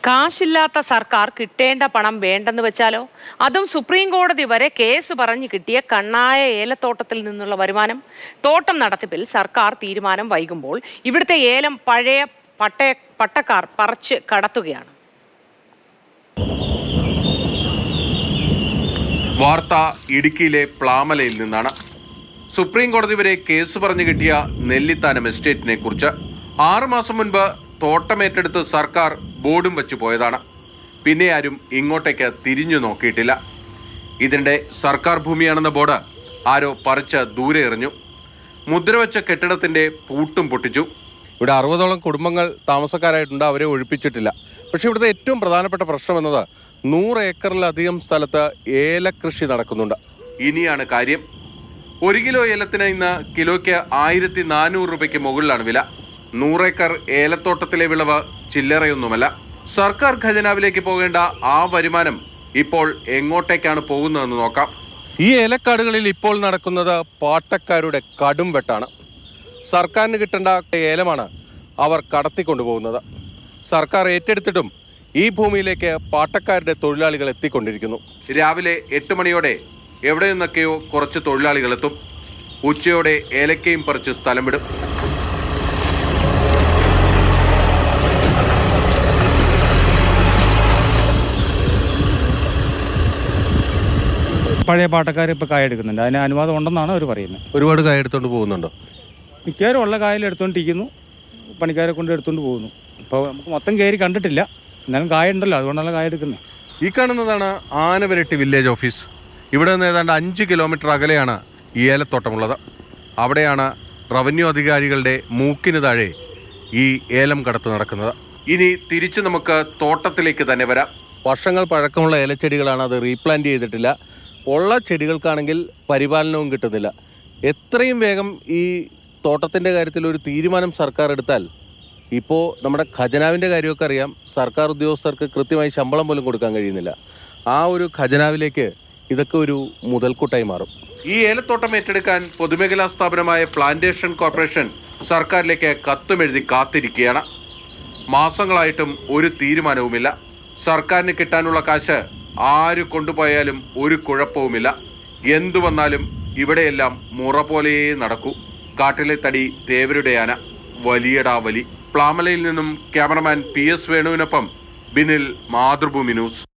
കാശില്ലാത്ത സർക്കാർ കിട്ടേണ്ട പണം വേണ്ടെന്ന് വെച്ചാലോ? അതും സുപ്രീം കോടതി വരെ കേസ് പറഞ്ഞു കിട്ടിയ കണ്ണായ ഏലത്തോട്ടത്തിൽ നിന്നുള്ള വരുമാനം. തോട്ടം നടത്തിപ്പിൽ സർക്കാർ തീരുമാനം വൈകുമ്പോൾ ഇവിടുത്തെ ഏലം പഴയ പട്ടക്കാർ പറിച്ച് കടത്തുകയാണ്. വാർത്ത ഇടുക്കിയിലെ പ്ലാമലയിൽ നിന്നാണ്. സുപ്രീം കോടതി വരെ കേസ് പറഞ്ഞു കിട്ടിയ നെല്ലിത്താനം എസ്റ്റേറ്റിനെ കുറിച്ച് 6 മാസം മുൻപ് തോട്ടമേറ്റെടുത്ത് സർക്കാർ ബോർഡും വെച്ച് പോയതാണ്. പിന്നെ ആരും ഇങ്ങോട്ടേക്ക് തിരിഞ്ഞു നോക്കിയിട്ടില്ല. ഇതിൻ്റെ സർക്കാർ ഭൂമിയാണെന്ന ബോർഡ് ആരോ പറിച്ച് ദൂരെ എറിഞ്ഞു. മുദ്രവെച്ച കെട്ടിടത്തിൻ്റെ പൂട്ടും പൊട്ടിച്ചു. ഇവിടെ 60ഓളം കുടുംബങ്ങൾ താമസക്കാരായിട്ടുണ്ട്. അവരെ ഒഴിപ്പിച്ചിട്ടില്ല. പക്ഷെ ഇവിടുത്തെ ഏറ്റവും പ്രധാനപ്പെട്ട പ്രശ്നം എന്നത് 100 ഏക്കറിലധികം സ്ഥലത്ത് ഏലകൃഷി നടക്കുന്നുണ്ട്. ഇനിയാണ് കാര്യം. 1 കിലോ ഏലത്തിന് ഇന്ന് കിലോയ്ക്ക് 1400 രൂപയ്ക്ക് മുകളിലാണ് വില. 100 ഏക്കർ ഏലത്തോട്ടത്തിലെ വിളവ് ചില്ലറയൊന്നുമല്ല. സർക്കാർ ഖജനാവിലേക്ക് പോകേണ്ട ആ വരുമാനം ഇപ്പോൾ എങ്ങോട്ടേക്കാണ് പോകുന്നതെന്ന് നോക്കാം. ഈ ഏലക്കാടുകളിൽ ഇപ്പോൾ നടക്കുന്നത് പാട്ടക്കാരുടെ കടും വെട്ടാണ്. സർക്കാരിന് കിട്ടേണ്ട ഏലമാണ് അവർ കടത്തിക്കൊണ്ടുപോകുന്നത്. സർക്കാർ ഏറ്റെടുത്തിട്ടും ഈ ഭൂമിയിലേക്ക് പാട്ടക്കാരുടെ തൊഴിലാളികൾ എത്തിക്കൊണ്ടിരിക്കുന്നു. രാവിലെ 8 മണിയോടെ എവിടെ നിന്നൊക്കെയോ കുറച്ച് തൊഴിലാളികൾ എത്തും. ഉച്ചയോടെ ഏലക്കയും പറിച്ച് സ്ഥലം വിടും. പഴയ പാട്ടക്കാർ ഇപ്പോൾ കായ എടുക്കുന്നുണ്ട്. അതിന് അനുവാദം ഉണ്ടെന്നാണ് അവർ പറയുന്നത്. ഒരുപാട് കായ എടുത്തുകൊണ്ട് പോകുന്നുണ്ടോ? മിക്കവാറും ഉള്ള കായൽ എടുത്തുകൊണ്ടിരിക്കുന്നു. പണിക്കാരെ കൊണ്ട് എടുത്തുകൊണ്ട് പോകുന്നു. ഇപ്പോൾ നമുക്ക് മൊത്തം കയറി കണ്ടിട്ടില്ല. എന്നാലും കായ ഉണ്ടല്ലോ, അതുകൊണ്ടല്ല കായ എടുക്കുന്നത്. ഈ കാണുന്നതാണ് ആനവരട്ടി വില്ലേജ് ഓഫീസ്. ഇവിടെ നിന്ന് ഏതാണ്ട് 5 കിലോമീറ്റർ അകലെയാണ് ഈ ഏലത്തോട്ടമുള്ളത്. അവിടെയാണ് റവന്യൂ അധികാരികളുടെ മൂക്കിന് താഴെ ഈ ഏലം കടത്ത് നടക്കുന്നത്. ഇനി തിരിച്ച് നമുക്ക് തോട്ടത്തിലേക്ക് തന്നെ വരാം. വർഷങ്ങൾ പഴക്കമുള്ള ഏലച്ചെടികളാണ്. അത് റീപ്ലാന്റ് ചെയ്തിട്ടില്ല. ഉള്ള ചെടികൾക്കാണെങ്കിൽ പരിപാലനവും കിട്ടുന്നില്ല. എത്രയും വേഗം ഈ തോട്ടത്തിൻ്റെ കാര്യത്തിൽ ഒരു തീരുമാനം സർക്കാർ എടുത്താൽ, ഇപ്പോൾ നമ്മുടെ ഖജനാവിൻ്റെ കാര്യമൊക്കെ അറിയാം, സർക്കാർ ഉദ്യോഗസ്ഥർക്ക് കൃത്യമായി ശമ്പളം പോലും കൊടുക്കാൻ കഴിയുന്നില്ല. ആ ഒരു ഖജനാവിലേക്ക് ഇതൊക്കെ ഒരു മുതൽക്കൂട്ടായി മാറും. ഈ ഏലത്തോട്ടം ഏറ്റെടുക്കാൻ പൊതുമേഖലാ സ്ഥാപനമായ പ്ലാന്റേഷൻ കോർപ്പറേഷൻ സർക്കാരിലേക്ക് കത്തുമെഴുതി കാത്തിരിക്കുകയാണ്. മാസങ്ങളായിട്ടും ഒരു തീരുമാനവുമില്ല. സർക്കാരിന് കിട്ടാനുള്ള കാശ് ആര് കൊണ്ടുപോയാലും ഒരു കുഴപ്പവുമില്ല. എന്തു വന്നാലും ഇവിടെയെല്ലാം മുറ പോലെയേ നടക്കൂ. കാട്ടിലെ തടി തേവരുടെ ആന, വലിയടാ വലി. പ്ലാമലയിൽ നിന്നും ക്യാമറമാൻ PS വേണുവിനൊപ്പം ബിനിൽ, മാതൃഭൂമി ന്യൂസ്.